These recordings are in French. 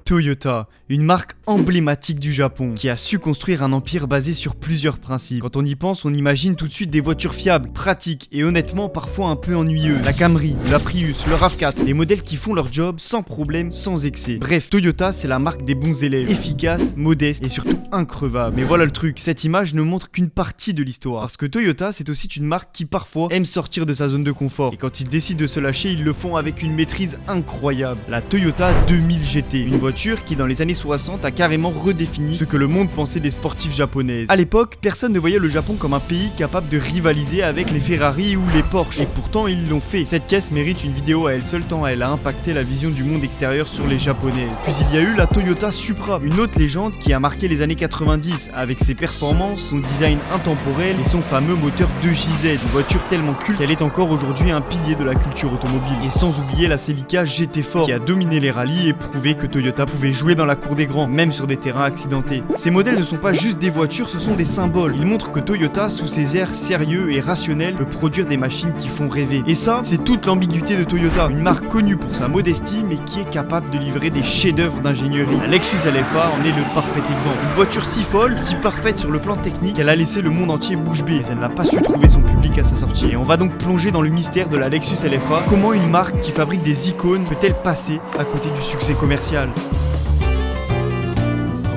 Toyota, une marque emblématique du Japon, qui a su construire un empire basé sur plusieurs principes. Quand on y pense, on imagine tout de suite des voitures fiables, pratiques et honnêtement parfois un peu ennuyeuses. La Camry, la Prius, le RAV4, des modèles qui font leur job sans problème, sans excès. Bref, Toyota c'est la marque des bons élèves, efficace, modeste et surtout increvable. Mais voilà le truc, cette image ne montre qu'une partie de l'histoire. Parce que Toyota c'est aussi une marque qui parfois aime sortir de sa zone de confort. Et quand ils décident de se lâcher, ils le font avec une maîtrise incroyable. La Toyota 2000 GT, une voiture qui dans les années 60 a carrément redéfini ce que le monde pensait des sportifs japonaises. À l'époque, personne ne voyait le Japon comme un pays capable de rivaliser avec les Ferrari ou les Porsche, et pourtant ils l'ont fait. Cette caisse mérite une vidéo à elle seule tant elle a impacté la vision du monde extérieur sur les japonaises. Puis il y a eu la Toyota Supra, une autre légende qui a marqué les années 90 avec ses performances, son design intemporel et son fameux moteur 2JZ, une voiture tellement culte qu'elle est encore aujourd'hui un pilier de la culture automobile. Et sans oublier la Celica GT Force qui a dominé les rallyes et prouvé que Toyota pouvait jouer dans la cour des grands, même sur des terrains accidentés. Ces modèles ne sont pas juste des voitures, ce sont des symboles. Ils montrent que Toyota, sous ses airs sérieux et rationnels, peut produire des machines qui font rêver. Et ça, c'est toute l'ambiguïté de Toyota, une marque connue pour sa modestie, mais qui est capable de livrer des chefs-d'œuvre d'ingénierie. La Lexus LFA en est le parfait exemple. Une voiture si folle, si parfaite sur le plan technique, qu'elle a laissé le monde entier bouche bée. Mais elle n'a pas su trouver son public à sa sortie. Et on va donc plonger dans le mystère de la Lexus LFA. Comment une marque qui fabrique des icônes peut-elle passer à côté du succès commercial ?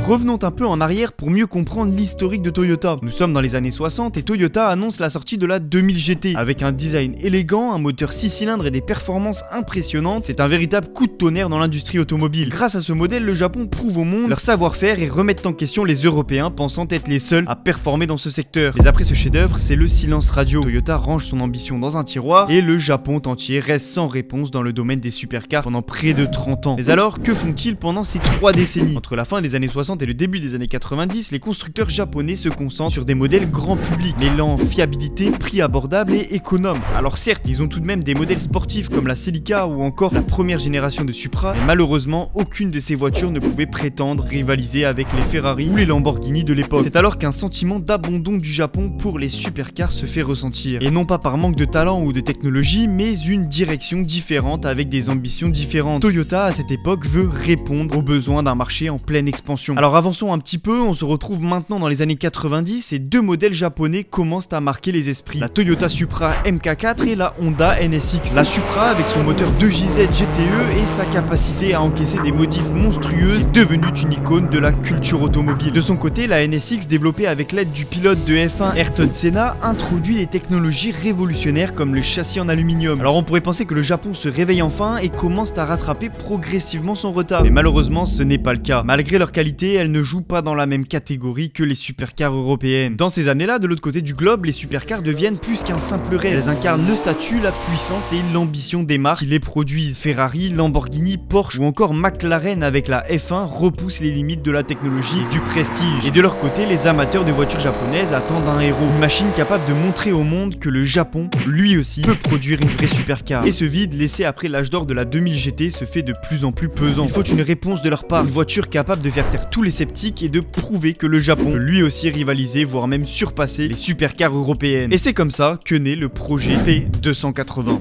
Revenons un peu en arrière pour mieux comprendre l'historique de Toyota. Nous sommes dans les années 60 et Toyota annonce la sortie de la 2000 GT. Avec un design élégant, un moteur 6 cylindres et des performances impressionnantes, c'est un véritable coup de tonnerre dans l'industrie automobile. Grâce à ce modèle, le Japon prouve au monde leur savoir-faire et remettent en question les Européens pensant être les seuls à performer dans ce secteur. Mais après ce chef-d'œuvre, c'est le silence radio. Toyota range son ambition dans un tiroir et le Japon entier reste sans réponse dans le domaine des supercars pendant près de 30 ans. Mais alors, que font-ils pendant ces 3 décennies ? Entre la fin des années 60 et le début des années 90, les constructeurs japonais se concentrent sur des modèles grand public, mêlant fiabilité, prix abordable et économe. Alors certes, ils ont tout de même des modèles sportifs comme la Celica ou encore la première génération de Supra, mais malheureusement, aucune de ces voitures ne pouvait prétendre rivaliser avec les Ferrari ou les Lamborghini de l'époque. C'est alors qu'un sentiment d'abandon du Japon pour les supercars se fait ressentir. Et non pas par manque de talent ou de technologie, mais une direction différente avec des ambitions différentes. Toyota, à cette époque, veut répondre aux besoins d'un marché en pleine expansion. Alors avançons un petit peu, on se retrouve maintenant dans les années 90 et 2 modèles japonais commencent à marquer les esprits. La Toyota Supra MK4 et la Honda NSX. La Supra, avec son moteur 2JZ GTE et sa capacité à encaisser des modifs monstrueuses, est devenue une icône de la culture automobile. De son côté, la NSX, développée avec l'aide du pilote de F1 Ayrton Senna, introduit des technologies révolutionnaires comme le châssis en aluminium. Alors on pourrait penser que le Japon se réveille enfin et commence à rattraper progressivement son retard. Mais malheureusement, ce n'est pas le cas. Malgré leur qualité, elles ne jouent pas dans la même catégorie que les supercars européennes. Dans ces années-là, de l'autre côté du globe, les supercars deviennent plus qu'un simple rêve. Elles incarnent le statut, la puissance et l'ambition des marques qui les produisent. Ferrari, Lamborghini, Porsche ou encore McLaren avec la F1 repoussent les limites de la technologie et du prestige. Et de leur côté, les amateurs de voitures japonaises attendent un héros, une machine capable de montrer au monde que le Japon, lui aussi, peut produire une vraie supercar. Et ce vide laissé après l'âge d'or de la 2000 GT se fait de plus en plus pesant. Il faut une réponse de leur part, une voiture capable de faire taire tous les sceptiques et de prouver que le Japon peut lui aussi rivaliser, voire même surpasser les supercars européennes. Et c'est comme ça que naît le projet P280.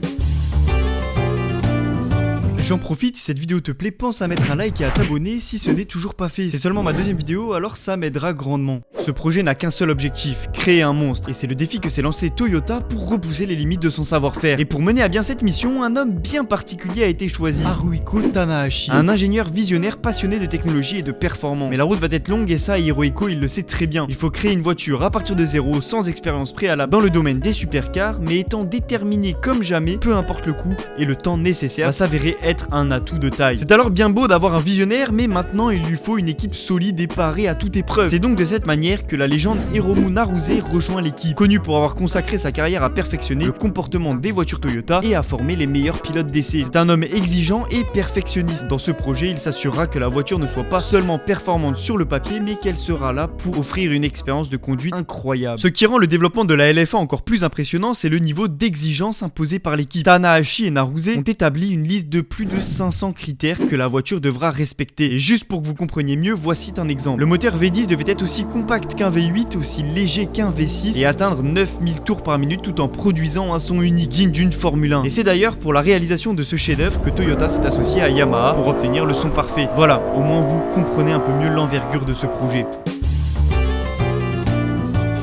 J'en profite, si cette vidéo te plaît, pense à mettre un like et à t'abonner si ce n'est toujours pas fait. C'est seulement ma 2e vidéo, alors ça m'aidera grandement. Ce projet n'a qu'un seul objectif, créer un monstre. Et c'est le défi que s'est lancé Toyota pour repousser les limites de son savoir-faire. Et pour mener à bien cette mission, un homme bien particulier a été choisi, Haruhiko Tanahashi, un ingénieur visionnaire passionné de technologie et de performance. Mais la route va être longue et ça, Hirohiko, il le sait très bien. Il faut créer une voiture à partir de zéro, sans expérience préalable dans le domaine des supercars, mais étant déterminé comme jamais, peu importe le coût et le temps nécessaire, va s'avérer être être un atout de taille. C'est alors bien beau d'avoir un visionnaire, mais maintenant il lui faut une équipe solide et parée à toute épreuve. C'est donc de cette manière que la légende Hiromu Naruse rejoint l'équipe, connu pour avoir consacré sa carrière à perfectionner le comportement des voitures Toyota et à former les meilleurs pilotes d'essai. C'est un homme exigeant et perfectionniste. Dans ce projet, il s'assurera que la voiture ne soit pas seulement performante sur le papier, mais qu'elle sera là pour offrir une expérience de conduite incroyable. Ce qui rend le développement de la LFA encore plus impressionnant, c'est le niveau d'exigence imposé par l'équipe. Tanahashi et Naruse ont établi une liste de plus de 500 critères que la voiture devra respecter. Et juste pour que vous compreniez mieux, voici un exemple. Le moteur V10 devait être aussi compact qu'un V8, aussi léger qu'un V6 et atteindre 9000 tours par minute tout en produisant un son unique, digne d'une Formule 1. Et c'est d'ailleurs pour la réalisation de ce chef-d'œuvre que Toyota s'est associé à Yamaha pour obtenir le son parfait. Voilà, au moins vous comprenez un peu mieux l'envergure de ce projet.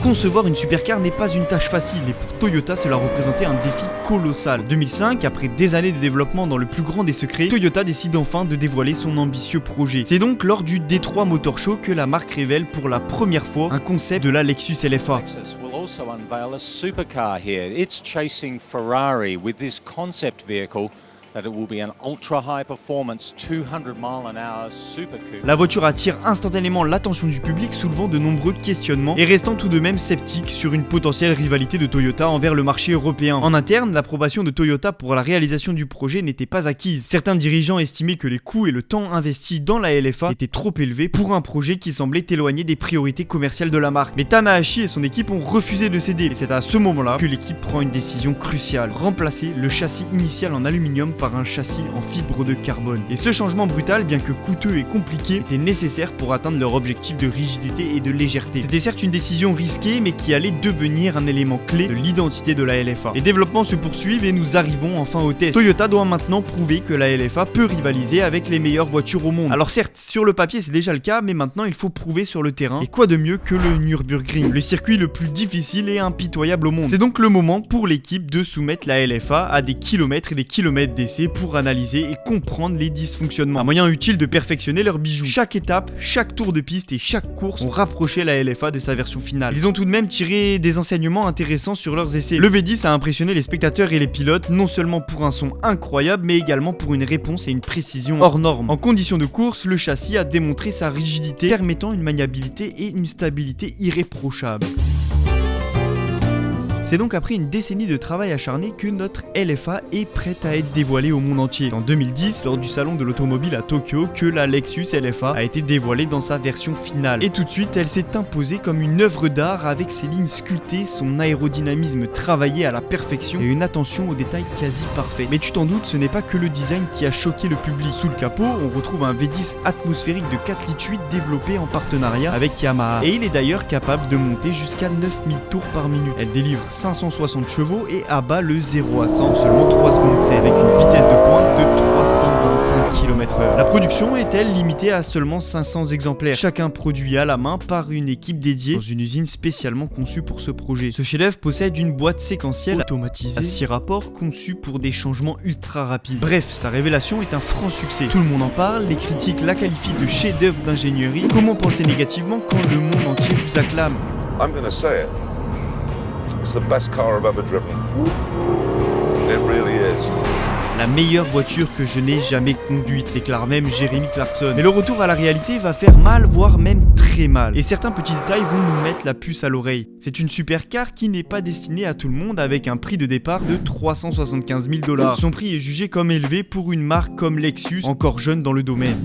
Concevoir une supercar n'est pas une tâche facile et pour Toyota cela représentait un défi colossal. En 2005, après des années de développement dans le plus grand des secrets, Toyota décide enfin de dévoiler son ambitieux projet. C'est donc lors du Détroit Motor Show que la marque révèle pour la première fois un concept de la Lexus LFA. Lexus will also unveil a supercar here. It's chasing Ferrari with this concept vehicle. That it will be an ultra high performance 200-mile-an-hour super coupe. La voiture attire instantanément l'attention du public, soulevant de nombreux questionnements et restant tout de même sceptique sur une potentielle rivalité de Toyota envers le marché européen. En interne, l'approbation de Toyota pour la réalisation du projet n'était pas acquise. Certains dirigeants estimaient que les coûts et le temps investis dans la LFA étaient trop élevés pour un projet qui semblait éloigné des priorités commerciales de la marque. Mais Tanahashi et son équipe ont refusé de céder et c'est à ce moment-là que l'équipe prend une décision cruciale: remplacer le châssis initial en aluminium par un châssis en fibre de carbone. Et ce changement brutal, bien que coûteux et compliqué, était nécessaire pour atteindre leur objectif de rigidité et de légèreté. C'était certes une décision risquée, mais qui allait devenir un élément clé de l'identité de la LFA. Les développements se poursuivent et nous arrivons enfin au test. Toyota doit maintenant prouver que la LFA peut rivaliser avec les meilleures voitures au monde. Alors certes, sur le papier c'est déjà le cas, mais maintenant il faut prouver sur le terrain. Et quoi de mieux que le Nürburgring, le circuit le plus difficile et impitoyable au monde. C'est donc le moment pour l'équipe de soumettre la LFA à des kilomètres et des kilomètres d'essais pour analyser et comprendre les dysfonctionnements. Un moyen utile de perfectionner leurs bijoux. Chaque étape, chaque tour de piste et chaque course ont rapproché la LFA de sa version finale. Ils ont tout de même tiré des enseignements intéressants sur leurs essais. Le V10 a impressionné les spectateurs et les pilotes, non seulement pour un son incroyable, mais également pour une réponse et une précision hors norme. En conditions de course, le châssis a démontré sa rigidité, permettant une maniabilité et une stabilité irréprochables. C'est donc après une décennie de travail acharné que notre LFA est prête à être dévoilée au monde entier. En 2010, lors du salon de l'automobile à Tokyo, que la Lexus LFA a été dévoilée dans sa version finale. Et tout de suite, elle s'est imposée comme une œuvre d'art avec ses lignes sculptées, son aérodynamisme travaillé à la perfection et une attention aux détails quasi parfaits. Mais tu t'en doutes, ce n'est pas que le design qui a choqué le public. Sous le capot, on retrouve un V10 atmosphérique de 4,8 litres développé en partenariat avec Yamaha. Et il est d'ailleurs capable de monter jusqu'à 9000 tours par minute. Elle délivre 560 chevaux et abat le 0 à 100 en seulement 3 secondes. C'est avec une vitesse de pointe de 325 km/h. La production est-elle limitée à seulement 500 exemplaires, chacun produit à la main par une équipe dédiée dans une usine spécialement conçue pour ce projet. Ce chef-d'œuvre possède une boîte séquentielle automatisée à 6 rapports conçue pour des changements ultra rapides. Bref, sa révélation est un franc succès. Tout le monde en parle, les critiques la qualifient de chef-d'œuvre d'ingénierie. Comment penser négativement quand le monde entier vous acclame? I'm gonna say it. It's the best car I've ever driven. It really is. La meilleure voiture que je n'ai jamais conduite, déclare même Jeremy Clarkson. Mais le retour à la réalité va faire mal, voire même très mal. Et certains petits détails vont nous mettre la puce à l'oreille. C'est une supercar qui n'est pas destinée à tout le monde avec un prix de départ de 375 000 $. Son prix est jugé comme élevé pour une marque comme Lexus, encore jeune dans le domaine.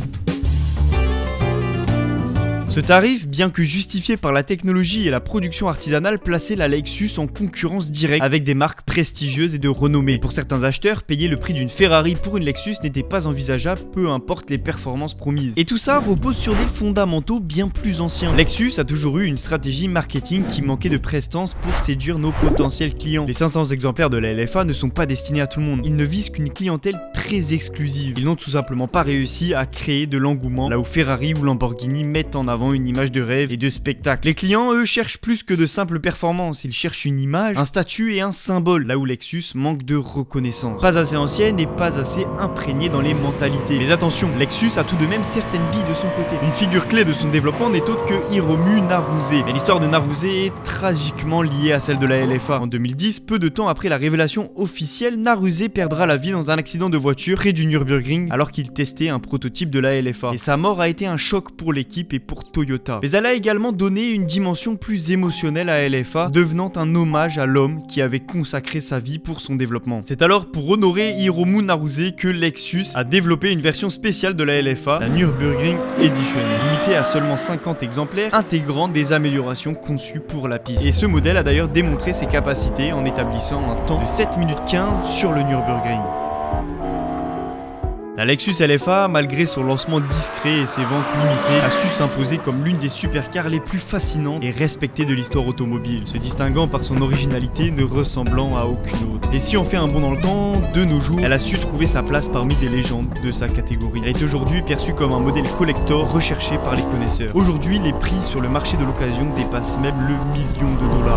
Ce tarif, bien que justifié par la technologie et la production artisanale, plaçait la Lexus en concurrence directe avec des marques prestigieuses et de renommée. Pour certains acheteurs, payer le prix d'une Ferrari pour une Lexus n'était pas envisageable, peu importe les performances promises. Et tout ça repose sur des fondamentaux bien plus anciens. Lexus a toujours eu une stratégie marketing qui manquait de prestance pour séduire nos potentiels clients. Les 500 exemplaires de la LFA ne sont pas destinés à tout le monde. Ils ne visent qu'une clientèle très exclusive. Ils n'ont tout simplement pas réussi à créer de l'engouement, là où Ferrari ou Lamborghini mettent en avant une image de rêve et de spectacle. Les clients, eux, cherchent plus que de simples performances. Ils cherchent une image, un statut et un symbole, là où Lexus manque de reconnaissance. Pas assez ancienne et pas assez imprégnée dans les mentalités. Mais attention, Lexus a tout de même certaines billes de son côté. Une figure clé de son développement n'est autre que Hiromu Naruse. Mais l'histoire de Naruse est tragiquement liée à celle de la LFA. En 2010, peu de temps après la révélation officielle, Naruse perdra la vie dans un accident de voiture voiture près du Nürburgring alors qu'il testait un prototype de la LFA. Et sa mort a été un choc pour l'équipe et pour Toyota. Mais elle a également donné une dimension plus émotionnelle à LFA, devenant un hommage à l'homme qui avait consacré sa vie pour son développement. C'est alors pour honorer Hiromu Naruse que Lexus a développé une version spéciale de la LFA, la Nürburgring Edition, limitée à seulement 50 exemplaires, intégrant des améliorations conçues pour la piste. Et ce modèle a d'ailleurs démontré ses capacités en établissant un temps de 7 minutes 15 sur le Nürburgring. La Lexus LFA, malgré son lancement discret et ses ventes limitées, a su s'imposer comme l'une des supercars les plus fascinantes et respectées de l'histoire automobile, se distinguant par son originalité ne ressemblant à aucune autre. Et si on fait un bond dans le temps, de nos jours, elle a su trouver sa place parmi des légendes de sa catégorie. Elle est aujourd'hui perçue comme un modèle collector recherché par les connaisseurs. Aujourd'hui, les prix sur le marché de l'occasion dépassent même le $1 000 000.